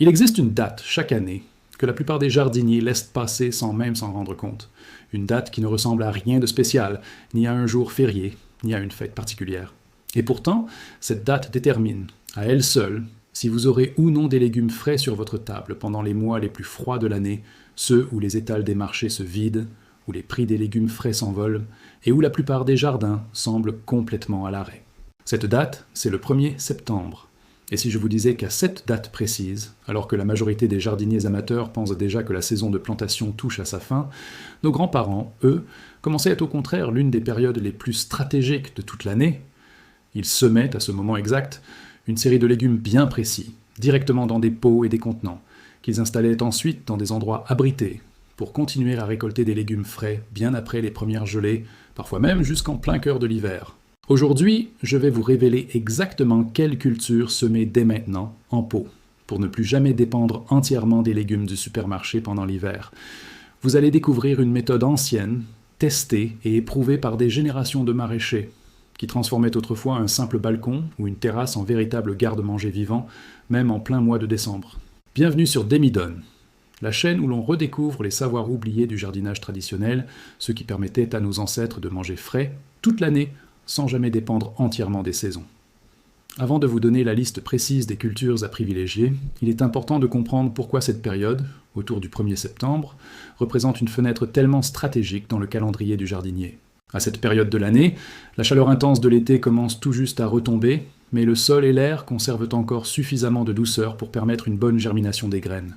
Il existe une date chaque année que la plupart des jardiniers laissent passer sans même s'en rendre compte. Une date qui ne ressemble à rien de spécial, ni à un jour férié, ni à une fête particulière. Et pourtant, cette date détermine, à elle seule, si vous aurez ou non des légumes frais sur votre table pendant les mois les plus froids de l'année, ceux où les étals des marchés se vident, où les prix des légumes frais s'envolent, et où la plupart des jardins semblent complètement à l'arrêt. Cette date, c'est le 1er septembre. Et si je vous disais qu'à cette date précise, alors que la majorité des jardiniers amateurs pensent déjà que la saison de plantation touche à sa fin, nos grands-parents, eux, commençaient à être au contraire l'une des périodes les plus stratégiques de toute l'année. Ils semaient, à ce moment exact, une série de légumes bien précis, directement dans des pots et des contenants, qu'ils installaient ensuite dans des endroits abrités, pour continuer à récolter des légumes frais bien après les premières gelées, parfois même jusqu'en plein cœur de l'hiver. Aujourd'hui, je vais vous révéler exactement quelle culture semer dès maintenant en pot, pour ne plus jamais dépendre entièrement des légumes du supermarché pendant l'hiver. Vous allez découvrir une méthode ancienne, testée et éprouvée par des générations de maraîchers, qui transformaient autrefois un simple balcon ou une terrasse en véritable garde-manger vivant, même en plein mois de décembre. Bienvenue sur Demi-Donne, la chaîne où l'on redécouvre les savoirs oubliés du jardinage traditionnel, ce qui permettait à nos ancêtres de manger frais toute l'année, sans jamais dépendre entièrement des saisons. Avant de vous donner la liste précise des cultures à privilégier, il est important de comprendre pourquoi cette période, autour du 1er septembre, représente une fenêtre tellement stratégique dans le calendrier du jardinier. À cette période de l'année, la chaleur intense de l'été commence tout juste à retomber, mais le sol et l'air conservent encore suffisamment de douceur pour permettre une bonne germination des graines.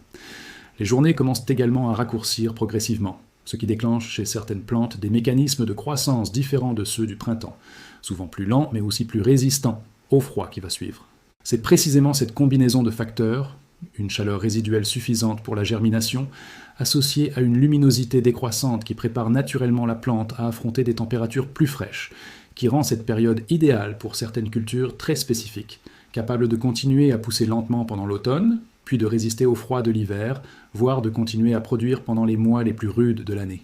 Les journées commencent également à raccourcir progressivement, ce qui déclenche chez certaines plantes des mécanismes de croissance différents de ceux du printemps, souvent plus lents mais aussi plus résistants au froid qui va suivre. C'est précisément cette combinaison de facteurs, une chaleur résiduelle suffisante pour la germination, associée à une luminosité décroissante qui prépare naturellement la plante à affronter des températures plus fraîches, qui rend cette période idéale pour certaines cultures très spécifiques, capables de continuer à pousser lentement pendant l'automne, puis de résister au froid de l'hiver, voire de continuer à produire pendant les mois les plus rudes de l'année.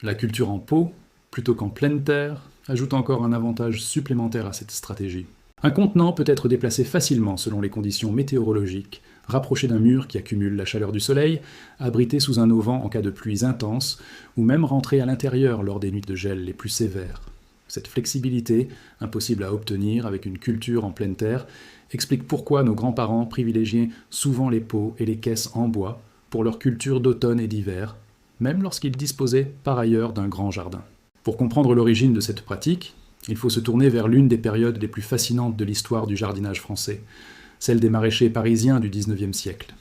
La culture en pot, plutôt qu'en pleine terre, ajoute encore un avantage supplémentaire à cette stratégie. Un contenant peut être déplacé facilement selon les conditions météorologiques, rapproché d'un mur qui accumule la chaleur du soleil, abrité sous un auvent en cas de pluies intenses, ou même rentré à l'intérieur lors des nuits de gel les plus sévères. Cette flexibilité, impossible à obtenir avec une culture en pleine terre, explique pourquoi nos grands-parents privilégiaient souvent les pots et les caisses en bois pour leur culture d'automne et d'hiver, même lorsqu'ils disposaient par ailleurs d'un grand jardin. Pour comprendre l'origine de cette pratique, il faut se tourner vers l'une des périodes les plus fascinantes de l'histoire du jardinage français, celle des maraîchers parisiens du XIXe siècle.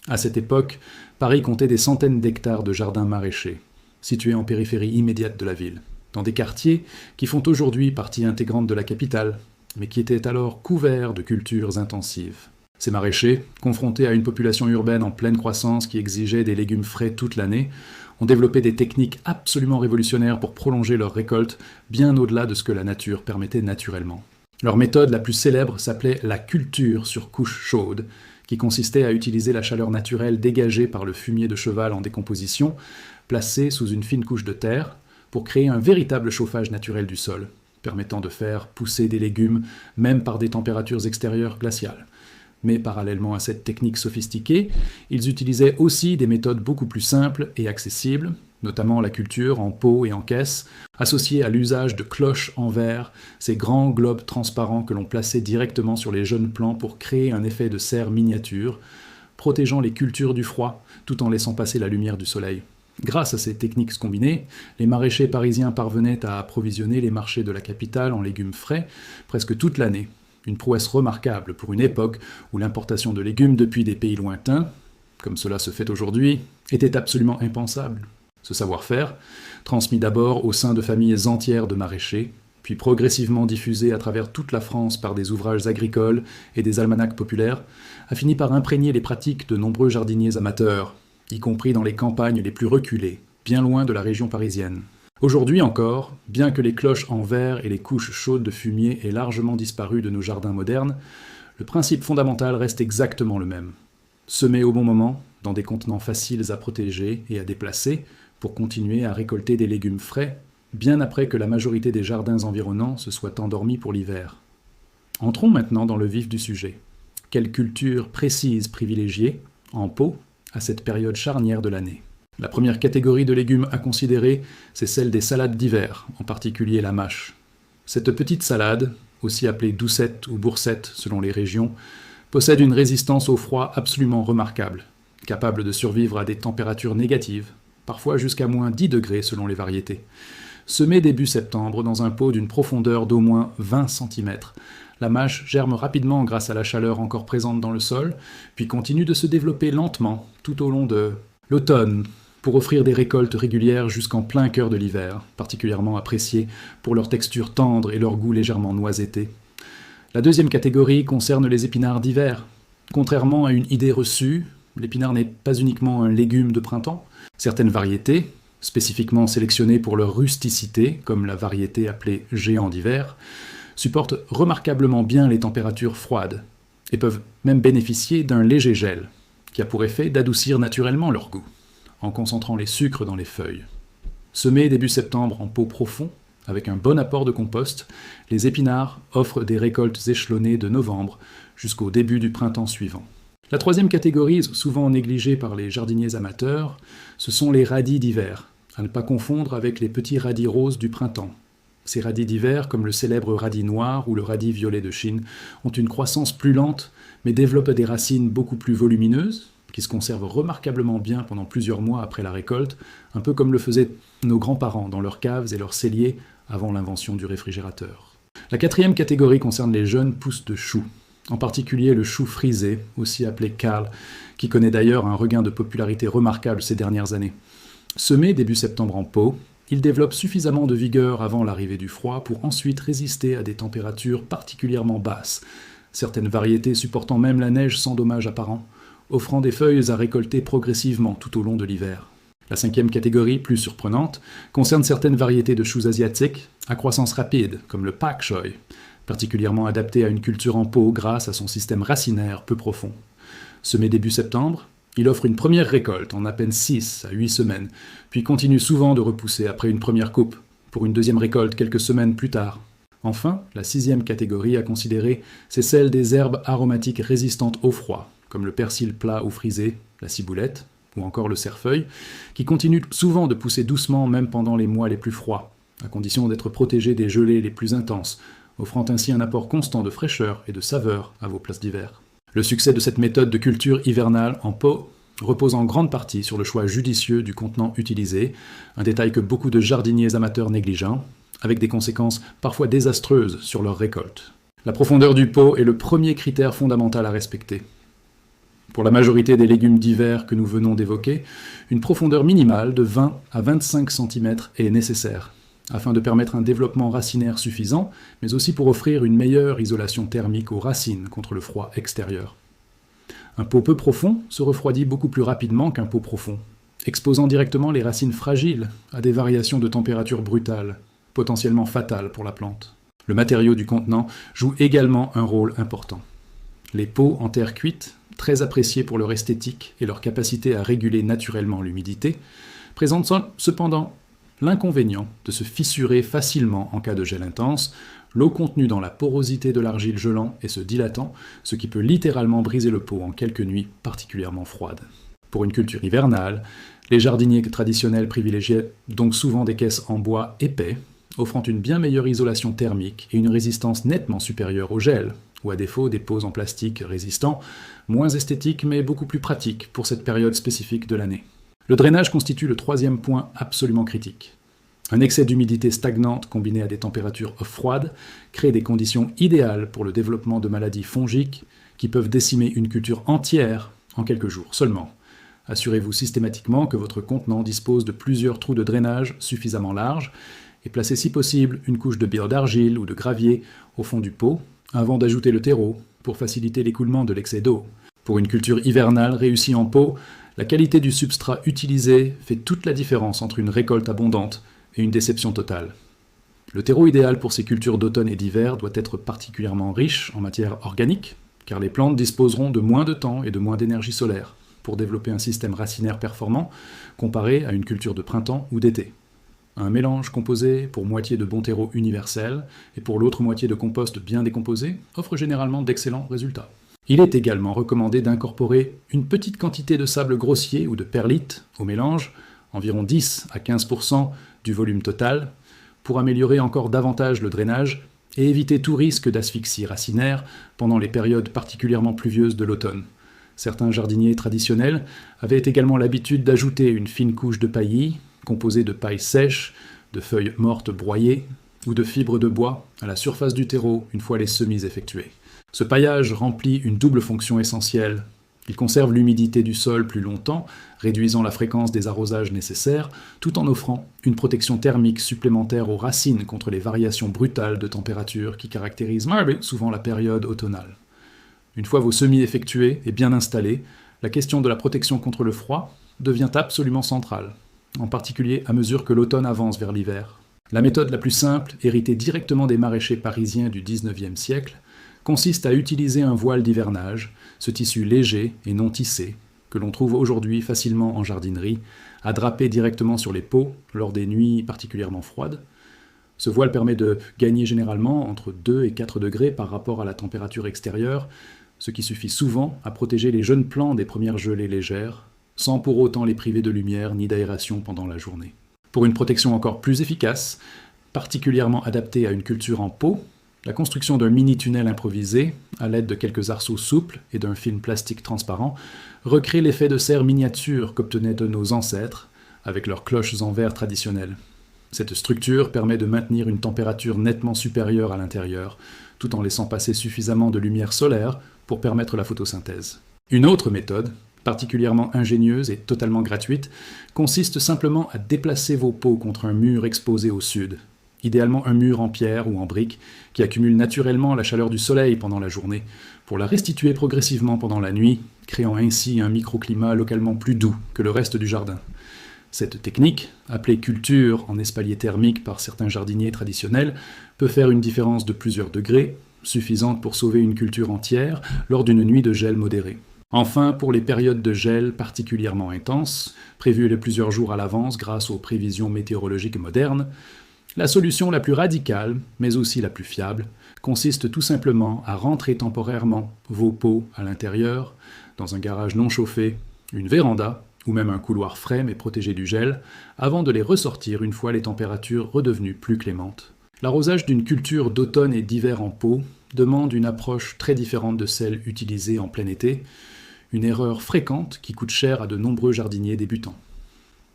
À cette époque, Paris comptait des centaines d'hectares de jardins maraîchers, situés en périphérie immédiate de la ville, dans des quartiers qui font aujourd'hui partie intégrante de la capitale, mais qui étaient alors couverts de cultures intensives. Ces maraîchers, confrontés à une population urbaine en pleine croissance qui exigeait des légumes frais toute l'année, ont développé des techniques absolument révolutionnaires pour prolonger leur récolte bien au-delà de ce que la nature permettait naturellement. Leur méthode la plus célèbre s'appelait la culture sur couche chaude, qui consistait à utiliser la chaleur naturelle dégagée par le fumier de cheval en décomposition, placée sous une fine couche de terre, pour créer un véritable chauffage naturel du sol, permettant de faire pousser des légumes même par des températures extérieures glaciales. Mais parallèlement à cette technique sophistiquée, ils utilisaient aussi des méthodes beaucoup plus simples et accessibles, notamment la culture en pot et en caisse, associée à l'usage de cloches en verre, ces grands globes transparents que l'on plaçait directement sur les jeunes plants pour créer un effet de serre miniature, protégeant les cultures du froid tout en laissant passer la lumière du soleil. Grâce à ces techniques combinées, les maraîchers parisiens parvenaient à approvisionner les marchés de la capitale en légumes frais presque toute l'année. Une prouesse remarquable pour une époque où l'importation de légumes depuis des pays lointains, comme cela se fait aujourd'hui, était absolument impensable. Ce savoir-faire, transmis d'abord au sein de familles entières de maraîchers, puis progressivement diffusé à travers toute la France par des ouvrages agricoles et des almanachs populaires, a fini par imprégner les pratiques de nombreux jardiniers amateurs, y compris dans les campagnes les plus reculées, bien loin de la région parisienne. Aujourd'hui encore, bien que les cloches en verre et les couches chaudes de fumier aient largement disparu de nos jardins modernes, le principe fondamental reste exactement le même. Semer au bon moment, dans des contenants faciles à protéger et à déplacer, pour continuer à récolter des légumes frais, bien après que la majorité des jardins environnants se soient endormis pour l'hiver. Entrons maintenant dans le vif du sujet. Quelle culture précise privilégier, en pot, à cette période charnière de l'année? La première catégorie de légumes à considérer, c'est celle des salades d'hiver, en particulier la mâche. Cette petite salade, aussi appelée doucette ou bourcette selon les régions, possède une résistance au froid absolument remarquable, capable de survivre à des températures négatives, parfois jusqu'à moins 10 degrés selon les variétés. Semée début septembre dans un pot d'une profondeur d'au moins 20 cm, la mâche germe rapidement grâce à la chaleur encore présente dans le sol, puis continue de se développer lentement tout au long de l'automne, pour offrir des récoltes régulières jusqu'en plein cœur de l'hiver, particulièrement appréciées pour leur texture tendre et leur goût légèrement noisetté. La deuxième catégorie concerne les épinards d'hiver. Contrairement à une idée reçue, l'épinard n'est pas uniquement un légume de printemps. Certaines variétés, spécifiquement sélectionnées pour leur rusticité, comme la variété appelée géant d'hiver, supportent remarquablement bien les températures froides et peuvent même bénéficier d'un léger gel, qui a pour effet d'adoucir naturellement leur goût, en concentrant les sucres dans les feuilles. Semés début septembre en pot profond, avec un bon apport de compost, les épinards offrent des récoltes échelonnées de novembre jusqu'au début du printemps suivant. La troisième catégorie, souvent négligée par les jardiniers amateurs, ce sont les radis d'hiver, à ne pas confondre avec les petits radis roses du printemps. Ces radis d'hiver, comme le célèbre radis noir ou le radis violet de Chine, ont une croissance plus lente, mais développent des racines beaucoup plus volumineuses, qui se conservent remarquablement bien pendant plusieurs mois après la récolte, un peu comme le faisaient nos grands-parents dans leurs caves et leurs celliers avant l'invention du réfrigérateur. La quatrième catégorie concerne les jeunes pousses de choux, en particulier le chou frisé, aussi appelé Karl, qui connaît d'ailleurs un regain de popularité remarquable ces dernières années. Semé début septembre en pot, il développe suffisamment de vigueur avant l'arrivée du froid pour ensuite résister à des températures particulièrement basses, certaines variétés supportant même la neige sans dommage apparent, offrant des feuilles à récolter progressivement tout au long de l'hiver. La cinquième catégorie, plus surprenante, concerne certaines variétés de choux asiatiques à croissance rapide, comme le pak choi, particulièrement adapté à une culture en pot grâce à son système racinaire peu profond. Semé début septembre, il offre une première récolte en à peine 6 à 8 semaines, puis continue souvent de repousser après une première coupe, pour une deuxième récolte quelques semaines plus tard. Enfin, la sixième catégorie à considérer, c'est celle des herbes aromatiques résistantes au froid, comme le persil plat ou frisé, la ciboulette, ou encore le cerfeuil, qui continuent souvent de pousser doucement même pendant les mois les plus froids, à condition d'être protégés des gelées les plus intenses, offrant ainsi un apport constant de fraîcheur et de saveur à vos places d'hiver. Le succès de cette méthode de culture hivernale en pot repose en grande partie sur le choix judicieux du contenant utilisé, un détail que beaucoup de jardiniers amateurs négligent, avec des conséquences parfois désastreuses sur leur récolte. La profondeur du pot est le premier critère fondamental à respecter. Pour la majorité des légumes d'hiver que nous venons d'évoquer, une profondeur minimale de 20 à 25 cm est nécessaire, afin de permettre un développement racinaire suffisant, mais aussi pour offrir une meilleure isolation thermique aux racines contre le froid extérieur. Un pot peu profond se refroidit beaucoup plus rapidement qu'un pot profond, exposant directement les racines fragiles à des variations de température brutales, potentiellement fatales pour la plante. Le matériau du contenant joue également un rôle important. Les pots en terre cuite, très appréciés pour leur esthétique et leur capacité à réguler naturellement l'humidité, présentent cependant l'inconvénient de se fissurer facilement en cas de gel intense, l'eau contenue dans la porosité de l'argile gelant et se dilatant, ce qui peut littéralement briser le pot en quelques nuits particulièrement froides. Pour une culture hivernale, les jardiniers traditionnels privilégiaient donc souvent des caisses en bois épais, offrant une bien meilleure isolation thermique et une résistance nettement supérieure au gel, ou à défaut des pots en plastique résistants, moins esthétiques mais beaucoup plus pratiques pour cette période spécifique de l'année. Le drainage constitue le troisième point absolument critique. Un excès d'humidité stagnante combiné à des températures froides crée des conditions idéales pour le développement de maladies fongiques qui peuvent décimer une culture entière en quelques jours seulement. Assurez-vous systématiquement que votre contenant dispose de plusieurs trous de drainage suffisamment larges et placez si possible une couche de bière d'argile ou de gravier au fond du pot avant d'ajouter le terreau pour faciliter l'écoulement de l'excès d'eau. Pour une culture hivernale réussie en pot, la qualité du substrat utilisé fait toute la différence entre une récolte abondante et une déception totale. Le terreau idéal pour ces cultures d'automne et d'hiver doit être particulièrement riche en matière organique, car les plantes disposeront de moins de temps et de moins d'énergie solaire pour développer un système racinaire performant comparé à une culture de printemps ou d'été. Un mélange composé pour moitié de bon terreau universel et pour l'autre moitié de compost bien décomposé offre généralement d'excellents résultats. Il est également recommandé d'incorporer une petite quantité de sable grossier ou de perlite au mélange, environ 10 à 15% du volume total, pour améliorer encore davantage le drainage et éviter tout risque d'asphyxie racinaire pendant les périodes particulièrement pluvieuses de l'automne. Certains jardiniers traditionnels avaient également l'habitude d'ajouter une fine couche de paillis, composée de paille sèche, de feuilles mortes broyées ou de fibres de bois à la surface du terreau une fois les semis effectués. Ce paillage remplit une double fonction essentielle. Il conserve l'humidité du sol plus longtemps, réduisant la fréquence des arrosages nécessaires, tout en offrant une protection thermique supplémentaire aux racines contre les variations brutales de température qui caractérisent souvent la période automnale. Une fois vos semis effectués et bien installés, la question de la protection contre le froid devient absolument centrale, en particulier à mesure que l'automne avance vers l'hiver. La méthode la plus simple, héritée directement des maraîchers parisiens du XIXe siècle, consiste à utiliser un voile d'hivernage, ce tissu léger et non tissé, que l'on trouve aujourd'hui facilement en jardinerie, à draper directement sur les pots lors des nuits particulièrement froides. Ce voile permet de gagner généralement entre 2 et 4 degrés par rapport à la température extérieure, ce qui suffit souvent à protéger les jeunes plants des premières gelées légères, sans pour autant les priver de lumière ni d'aération pendant la journée. Pour une protection encore plus efficace, particulièrement adaptée à une culture en pot, la construction d'un mini-tunnel improvisé, à l'aide de quelques arceaux souples et d'un film plastique transparent, recrée l'effet de serre miniature qu'obtenaient de nos ancêtres avec leurs cloches en verre traditionnelles. Cette structure permet de maintenir une température nettement supérieure à l'intérieur, tout en laissant passer suffisamment de lumière solaire pour permettre la photosynthèse. Une autre méthode, particulièrement ingénieuse et totalement gratuite, consiste simplement à déplacer vos pots contre un mur exposé au sud, idéalement un mur en pierre ou en brique qui accumule naturellement la chaleur du soleil pendant la journée, pour la restituer progressivement pendant la nuit, créant ainsi un microclimat localement plus doux que le reste du jardin. Cette technique, appelée culture en espalier thermique par certains jardiniers traditionnels, peut faire une différence de plusieurs degrés, suffisante pour sauver une culture entière lors d'une nuit de gel modéré. Enfin, pour les périodes de gel particulièrement intenses, prévues les plusieurs jours à l'avance grâce aux prévisions météorologiques modernes, la solution la plus radicale, mais aussi la plus fiable, consiste tout simplement à rentrer temporairement vos pots à l'intérieur, dans un garage non chauffé, une véranda, ou même un couloir frais mais protégé du gel, avant de les ressortir une fois les températures redevenues plus clémentes. L'arrosage d'une culture d'automne et d'hiver en pot demande une approche très différente de celle utilisée en plein été, une erreur fréquente qui coûte cher à de nombreux jardiniers débutants.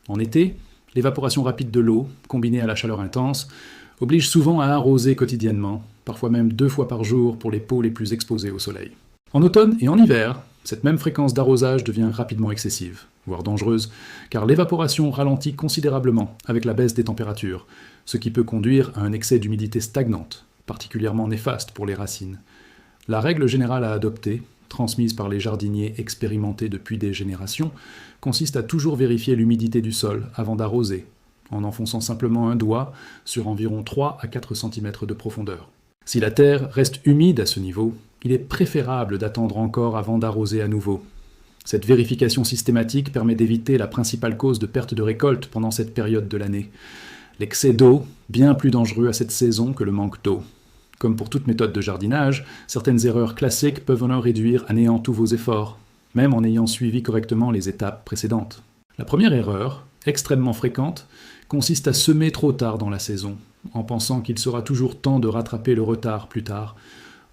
En été, l'évaporation rapide de l'eau, combinée à la chaleur intense, oblige souvent à arroser quotidiennement, parfois même 2 fois par jour pour les pots les plus exposés au soleil. En automne et en hiver, cette même fréquence d'arrosage devient rapidement excessive, voire dangereuse, car l'évaporation ralentit considérablement avec la baisse des températures, ce qui peut conduire à un excès d'humidité stagnante, particulièrement néfaste pour les racines. La règle générale à adopter, transmise par les jardiniers expérimentés depuis des générations, consiste à toujours vérifier l'humidité du sol avant d'arroser, en enfonçant simplement un doigt sur environ 3 à 4 cm de profondeur. Si la terre reste humide à ce niveau, il est préférable d'attendre encore avant d'arroser à nouveau. Cette vérification systématique permet d'éviter la principale cause de perte de récolte pendant cette période de l'année, l'excès d'eau, bien plus dangereux à cette saison que le manque d'eau. Comme pour toute méthode de jardinage, certaines erreurs classiques peuvent en réduire à néant tous vos efforts, même en ayant suivi correctement les étapes précédentes. La première erreur, extrêmement fréquente, consiste à semer trop tard dans la saison, en pensant qu'il sera toujours temps de rattraper le retard plus tard.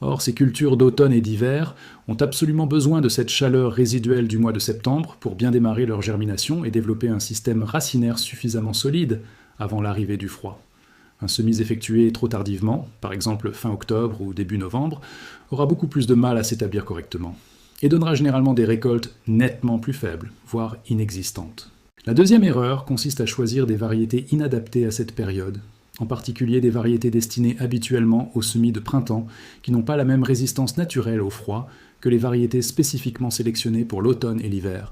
Or, ces cultures d'automne et d'hiver ont absolument besoin de cette chaleur résiduelle du mois de septembre pour bien démarrer leur germination et développer un système racinaire suffisamment solide avant l'arrivée du froid. Un semis effectué trop tardivement, par exemple fin octobre ou début novembre, aura beaucoup plus de mal à s'établir correctement, et donnera généralement des récoltes nettement plus faibles, voire inexistantes. La deuxième erreur consiste à choisir des variétés inadaptées à cette période, en particulier des variétés destinées habituellement aux semis de printemps qui n'ont pas la même résistance naturelle au froid que les variétés spécifiquement sélectionnées pour l'automne et l'hiver.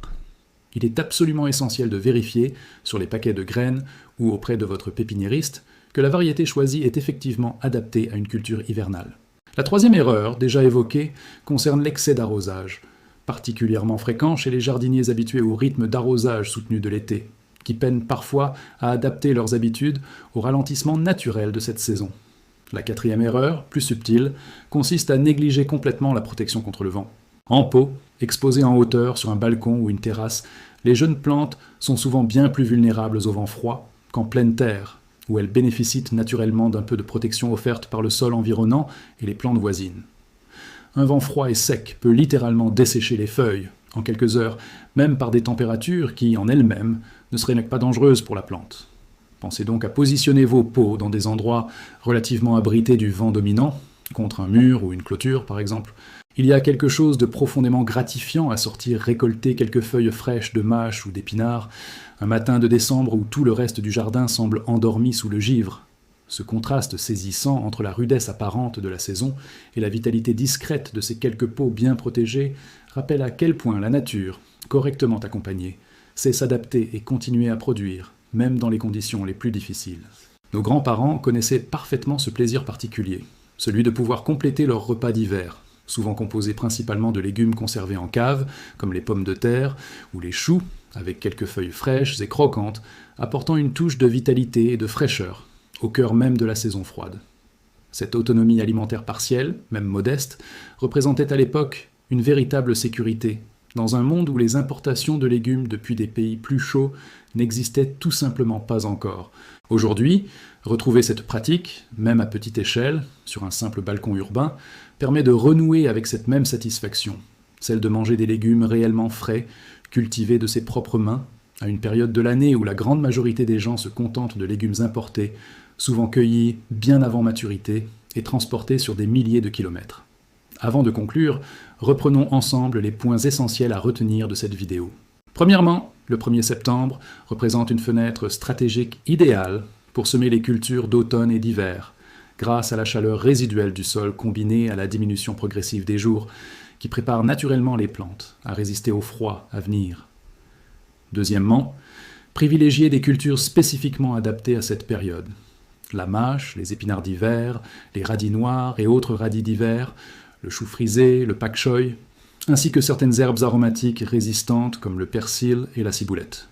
Il est absolument essentiel de vérifier, sur les paquets de graines ou auprès de votre pépiniériste, que la variété choisie est effectivement adaptée à une culture hivernale. La troisième erreur, déjà évoquée, concerne l'excès d'arrosage, particulièrement fréquent chez les jardiniers habitués au rythme d'arrosage soutenu de l'été, qui peinent parfois à adapter leurs habitudes au ralentissement naturel de cette saison. La quatrième erreur, plus subtile, consiste à négliger complètement la protection contre le vent. En pot, exposées en hauteur sur un balcon ou une terrasse, les jeunes plantes sont souvent bien plus vulnérables au vent froid qu'en pleine terre, où elles bénéficient naturellement d'un peu de protection offerte par le sol environnant et les plantes voisines. Un vent froid et sec peut littéralement dessécher les feuilles en quelques heures, même par des températures qui, en elles-mêmes, ne seraient pas dangereuses pour la plante. Pensez donc à positionner vos pots dans des endroits relativement abrités du vent dominant, contre un mur ou une clôture par exemple. Il y a quelque chose de profondément gratifiant à sortir récolter quelques feuilles fraîches de mâche ou d'épinards, un matin de décembre où tout le reste du jardin semble endormi sous le givre. Ce contraste saisissant entre la rudesse apparente de la saison et la vitalité discrète de ces quelques pots bien protégés rappelle à quel point la nature, correctement accompagnée, sait s'adapter et continuer à produire, même dans les conditions les plus difficiles. Nos grands-parents connaissaient parfaitement ce plaisir particulier, celui de pouvoir compléter leur repas d'hiver, souvent composé principalement de légumes conservés en cave, comme les pommes de terre ou les choux, avec quelques feuilles fraîches et croquantes, apportant une touche de vitalité et de fraîcheur, au cœur même de la saison froide. Cette autonomie alimentaire partielle, même modeste, représentait à l'époque une véritable sécurité, dans un monde où les importations de légumes depuis des pays plus chauds n'existaient tout simplement pas encore. Aujourd'hui, retrouver cette pratique, même à petite échelle, sur un simple balcon urbain, permet de renouer avec cette même satisfaction, celle de manger des légumes réellement frais, cultivés de ses propres mains, à une période de l'année où la grande majorité des gens se contentent de légumes importés, souvent cueillis bien avant maturité et transportés sur des milliers de kilomètres. Avant de conclure, reprenons ensemble les points essentiels à retenir de cette vidéo. Premièrement, le 1er septembre représente une fenêtre stratégique idéale pour semer les cultures d'automne et d'hiver, grâce à la chaleur résiduelle du sol combinée à la diminution progressive des jours, qui prépare naturellement les plantes à résister au froid à venir. Deuxièmement, privilégier des cultures spécifiquement adaptées à cette période. La mâche, les épinards d'hiver, les radis noirs et autres radis d'hiver, le chou frisé, le pak choi, ainsi que certaines herbes aromatiques résistantes comme le persil et la ciboulette.